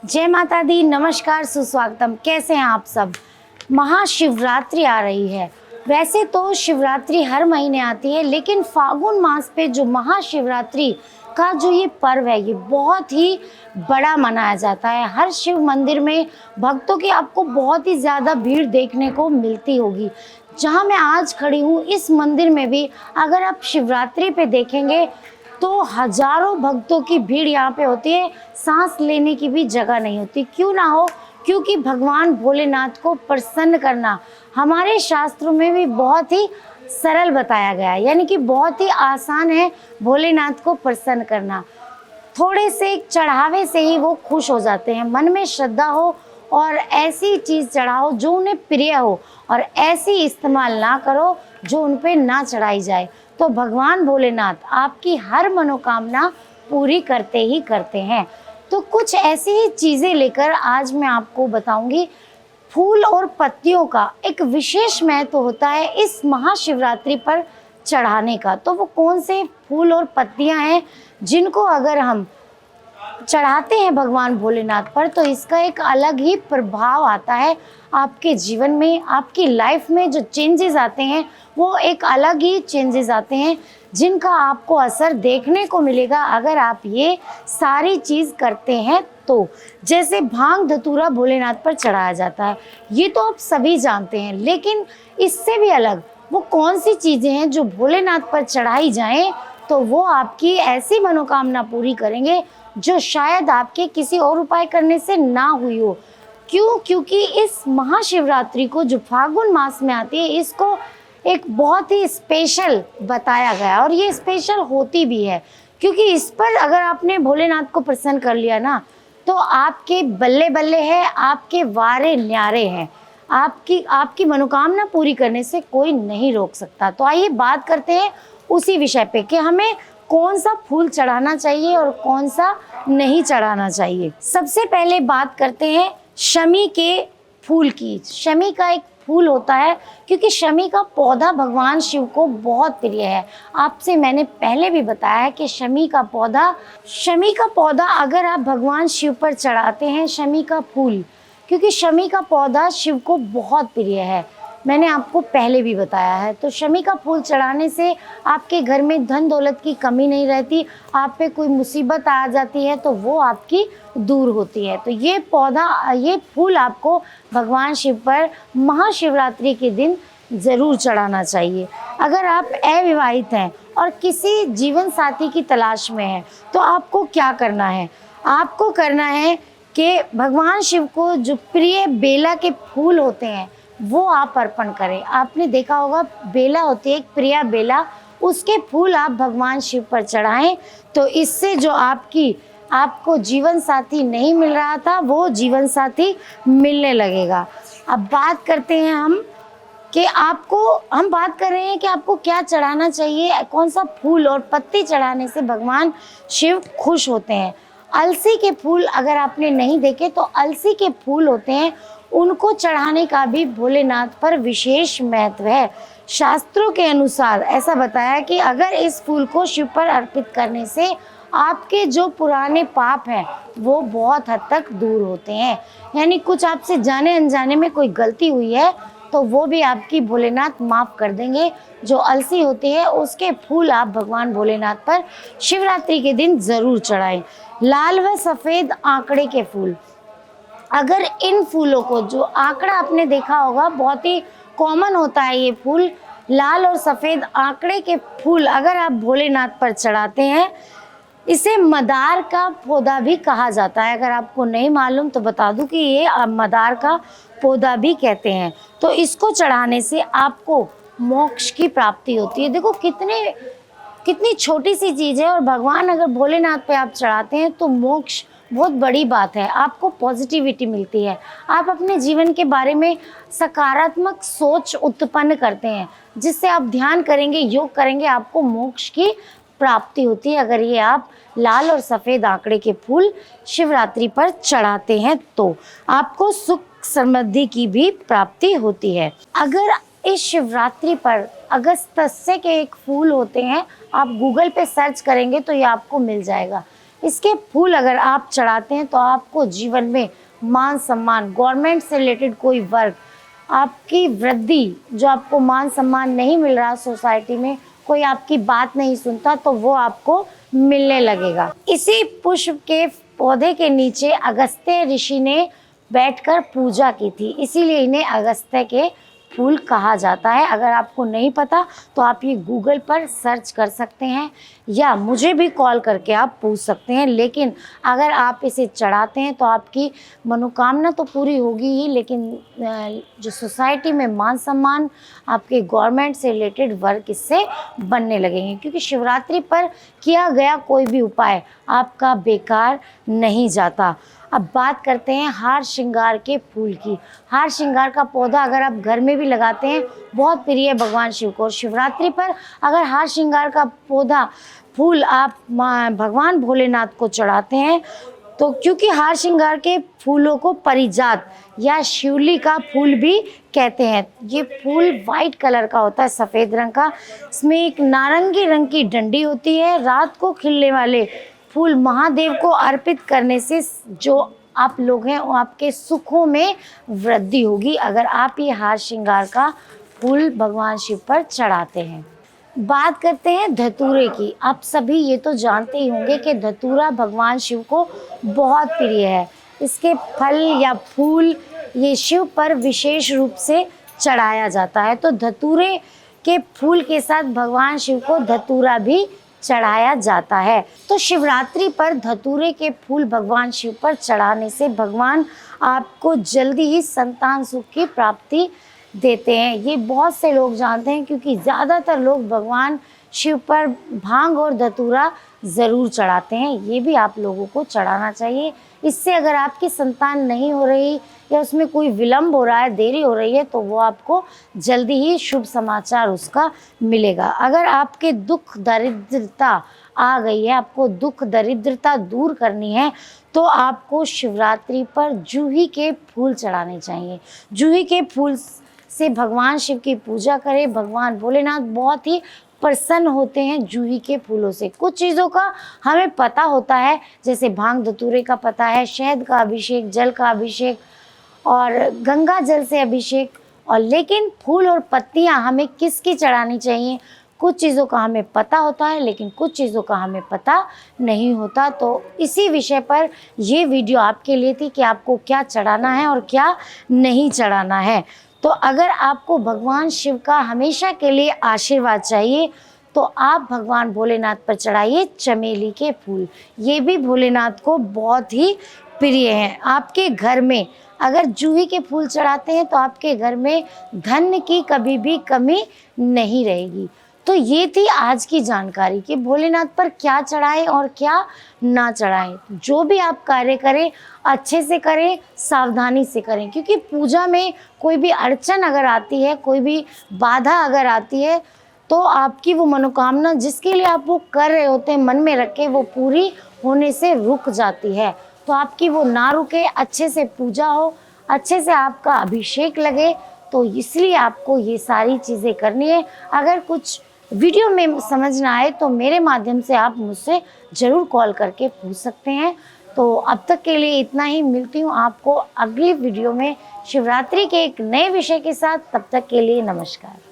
जय माता दी, नमस्कार, सुस्वागतम। कैसे हैं आप सब। महाशिवरात्रि आ रही है। वैसे तो शिवरात्रि हर महीने आती है, लेकिन फागुन मास पे जो महाशिवरात्रि का जो ये पर्व है, ये बहुत ही बड़ा मनाया जाता है। हर शिव मंदिर में भक्तों की आपको बहुत ही ज़्यादा भीड़ देखने को मिलती होगी। जहाँ मैं आज खड़ी हूँ, इस मंदिर में भी अगर आप शिवरात्रि पे देखेंगे तो हजारों भक्तों की भीड़ यहाँ पे होती है। सांस लेने की भी जगह नहीं होती। क्यों ना हो, क्योंकि भगवान भोलेनाथ को प्रसन्न करना हमारे शास्त्रों में भी बहुत ही सरल बताया गया है, यानी कि बहुत ही आसान है भोलेनाथ को प्रसन्न करना। थोड़े से चढ़ावे से ही वो खुश हो जाते हैं। मन में श्रद्धा हो और ऐसी चीज़ चढ़ाओ जो उन्हें प्रिय हो, और ऐसी इस्तेमाल ना करो जो उन पे ना चढ़ाई जाए, तो भगवान भोलेनाथ आपकी हर मनोकामना पूरी करते ही करते हैं। तो कुछ ऐसी ही चीज़ें लेकर आज मैं आपको बताऊंगी। फूल और पत्तियों का एक विशेष महत्व होता है इस महाशिवरात्रि पर चढ़ाने का। तो वो कौन से फूल और पत्तियां हैं जिनको अगर हम चढ़ाते हैं भगवान भोलेनाथ पर, तो इसका एक अलग ही प्रभाव आता है आपके जीवन में। आपकी लाइफ में जो चेंजेस आते हैं वो एक अलग ही चेंजेस आते हैं, जिनका आपको असर देखने को मिलेगा अगर आप ये सारी चीज़ करते हैं तो। जैसे भांग धतूरा भोलेनाथ पर चढ़ाया जाता है, ये तो आप सभी जानते हैं, लेकिन इससे भी अलग वो कौन सी चीज़ें हैं जो भोलेनाथ पर चढ़ाई जाएं तो वो आपकी ऐसी मनोकामना पूरी करेंगे जो शायद आपके किसी और उपाय करने से ना हुई हो। क्यों? क्योंकि इस महाशिवरात्रि को जो फागुन मास में आती है, इसको एक बहुत ही स्पेशल बताया गया, और ये स्पेशल होती भी है क्योंकि इस पर अगर आपने भोलेनाथ को प्रसन्न कर लिया ना, तो आपके बल्ले बल्ले है, आपके वारे न्यारे हैं। आपकी मनोकामना पूरी करने से कोई नहीं रोक सकता। तो आइए बात करते हैं उसी विषय पे कि हमें कौन सा फूल चढ़ाना चाहिए और कौन सा नहीं चढ़ाना चाहिए। सबसे पहले बात करते हैं शमी के फूल की। शमी का एक फूल होता है, क्योंकि शमी का पौधा भगवान शिव को बहुत प्रिय है। आपसे मैंने पहले भी बताया है कि शमी का पौधा अगर आप भगवान शिव पर चढ़ाते हैं, शमी का फूल, क्योंकि शमी का पौधा शिव को बहुत प्रिय है, मैंने आपको पहले भी बताया है। तो शमी का फूल चढ़ाने से आपके घर में धन दौलत की कमी नहीं रहती। आप पे कोई मुसीबत आ जाती है तो वो आपकी दूर होती है। तो ये फूल आपको भगवान शिव पर महाशिवरात्रि के दिन ज़रूर चढ़ाना चाहिए। अगर आप अविवाहित हैं और किसी जीवन साथी की तलाश में हैं, तो आपको क्या करना है? आपको करना है कि भगवान शिव को जो प्रिय बेला के फूल होते हैं वो आप अर्पण करें। आपने देखा होगा, बेला होती है एक प्रिया बेला, उसके फूल आप भगवान शिव पर चढ़ाएं, तो इससे जो आपको जीवन साथी नहीं मिल रहा था, वो जीवन साथी मिलने लगेगा। अब बात करते हैं हम बात कर रहे हैं कि आपको क्या चढ़ाना चाहिए, कौन सा फूल और पत्ती चढ़ाने से भगवान शिव खुश होते हैं। अलसी के फूल अगर आपने नहीं देखे तो अलसी के फूल होते हैं, उनको चढ़ाने का भी भोलेनाथ पर विशेष महत्व है। शास्त्रों के अनुसार ऐसा बताया कि अगर इस फूल को शिव पर अर्पित करने से आपके जो पुराने पाप हैं वो बहुत हद तक दूर होते हैं। यानी कुछ आपसे जाने अनजाने में कोई गलती हुई है तो वो भी आपकी भोलेनाथ माफ़ कर देंगे। जो अलसी होती है उसके फूल आप भगवान भोलेनाथ पर शिवरात्रि के दिन ज़रूर चढ़ाएं। लाल व सफ़ेद आंकड़े के फूल, अगर इन फूलों को, जो आंकड़ा आपने देखा होगा बहुत ही कॉमन होता है ये फूल, लाल और सफ़ेद आंकड़े के फूल अगर आप भोलेनाथ पर चढ़ाते हैं, इसे मदार का पौधा भी कहा जाता है। अगर आपको नहीं मालूम तो बता दूं कि ये मदार का पौधा भी कहते हैं। तो इसको चढ़ाने से आपको मोक्ष की प्राप्ति होती है। देखो कितनी छोटी सी चीज़ है, और भगवान अगर भोलेनाथ पे आप चढ़ाते हैं तो मोक्ष बहुत बड़ी बात है। आपको पॉजिटिविटी मिलती है, आप अपने जीवन के बारे में सकारात्मक सोच उत्पन्न करते हैं, जिससे आप ध्यान करेंगे, योग करेंगे, आपको मोक्ष की प्राप्ति होती है अगर ये आप लाल और सफ़ेद आंकड़े के फूल शिवरात्रि पर चढ़ाते हैं तो। आपको सुख समृद्धि की भी प्राप्ति होती है। अगर इस शिवरात्रि पर अगस्त्य के एक फूल होते हैं, आप गूगल पे सर्च करेंगे तो ये आपको मिल जाएगा। इसके फूल अगर आप चढ़ाते हैं तो आपको जीवन में मान सम्मान, गवर्नमेंट से रिलेटेड कोई वर्क, आपकी वृद्धि, जो आपको मान सम्मान नहीं मिल रहा सोसाइटी में, कोई आपकी बात नहीं सुनता, तो वो आपको मिलने लगेगा। इसी पुष्प के पौधे के नीचे अगस्त्य ऋषि ने बैठकर पूजा की थी, इसीलिए इन्हें अगस्त्य के फूल कहा जाता है। अगर आपको नहीं पता तो आप ये गूगल पर सर्च कर सकते हैं या मुझे भी कॉल करके आप पूछ सकते हैं। लेकिन अगर आप इसे चढ़ाते हैं तो आपकी मनोकामना तो पूरी होगी ही, लेकिन जो सोसाइटी में मान सम्मान, आपके गवर्नमेंट से रिलेटेड वर्क इससे बनने लगेंगे, क्योंकि शिवरात्रि पर किया गया कोई भी उपाय आपका बेकार नहीं जाता। अब बात करते हैं हार श्रृंगार के फूल की। हार श्रृंगार का पौधा अगर आप घर में भी लगाते हैं, बहुत प्रिय है भगवान शिव को। और शिवरात्रि पर अगर हार श्रृंगार का पौधा फूल आप भगवान भोलेनाथ को चढ़ाते हैं, तो क्योंकि हार श्रृंगार के फूलों को पारिजात या शिवली का फूल भी कहते हैं। ये फूल वाइट कलर का होता है, सफ़ेद रंग का। इसमें एक नारंगी रंग की डंडी होती है। रात को खिलने वाले फूल महादेव को अर्पित करने से जो आप लोग हैं वो आपके सुखों में वृद्धि होगी, अगर आप ये हार श्रृंगार का फूल भगवान शिव पर चढ़ाते हैं। बात करते हैं धतूरे की। आप सभी ये तो जानते ही होंगे कि धतूरा भगवान शिव को बहुत प्रिय है। इसके फल या फूल ये शिव पर विशेष रूप से चढ़ाया जाता है। तो धतूरे के फूल के साथ भगवान शिव को धतूरा भी चढ़ाया जाता है। तो शिवरात्रि पर धतूरे के फूल भगवान शिव पर चढ़ाने से भगवान आपको जल्दी ही संतान सुख की प्राप्ति देते हैं। ये बहुत से लोग जानते हैं, क्योंकि ज़्यादातर लोग भगवान शिव पर भांग और धतूरा ज़रूर चढ़ाते हैं। ये भी आप लोगों को चढ़ाना चाहिए। इससे अगर आपकी संतान नहीं हो रही या उसमें कोई विलम्ब हो रहा है, देरी हो रही है, तो वो आपको जल्दी ही शुभ समाचार उसका मिलेगा। अगर आपके दुख दरिद्रता आ गई है, आपको दुख दरिद्रता दूर करनी है, तो आपको शिवरात्रि पर जूही के फूल चढ़ाने चाहिए। जूही के फूल से भगवान शिव की पूजा करें। भगवान भोलेनाथ बहुत ही प्रसन्न होते हैं जूही के फूलों से। कुछ चीज़ों का हमें पता होता है, जैसे भांग धतूरे का पता है, शहद का अभिषेक, जल का अभिषेक और गंगा जल से अभिषेक, और लेकिन फूल और पत्तियां हमें किसकी चढ़ानी चाहिए, कुछ चीज़ों का हमें पता होता है, लेकिन कुछ चीज़ों का हमें पता नहीं होता। तो इसी विषय पर ये वीडियो आपके लिए थी कि आपको क्या चढ़ाना है और क्या नहीं चढ़ाना है। तो अगर आपको भगवान शिव का हमेशा के लिए आशीर्वाद चाहिए, तो आप भगवान भोलेनाथ पर चढ़ाइए चमेली के फूल। ये भी भोलेनाथ को बहुत ही प्रिय हैं। आपके घर में अगर जूही के फूल चढ़ाते हैं तो आपके घर में धन की कभी भी कमी नहीं रहेगी। तो ये थी आज की जानकारी कि भोलेनाथ पर क्या चढ़ाएं और क्या ना चढ़ाएं। जो भी आप कार्य करें अच्छे से करें, सावधानी से करें, क्योंकि पूजा में कोई भी अड़चन अगर आती है, कोई भी बाधा अगर आती है, तो आपकी वो मनोकामना जिसके लिए आप वो कर रहे होते हैं मन में रख के, वो पूरी होने से रुक जाती है। तो आपकी वो ना रुके, अच्छे से पूजा हो, अच्छे से आपका अभिषेक लगे। तो इसलिए आपको ये सारी चीज़ें करनी है। अगर कुछ वीडियो में समझ ना आए तो मेरे माध्यम से आप मुझसे ज़रूर कॉल करके पूछ सकते हैं। तो अब तक के लिए इतना ही। मिलती हूँ आपको अगली वीडियो में शिवरात्रि के एक नए विषय के साथ। तब तक के लिए नमस्कार।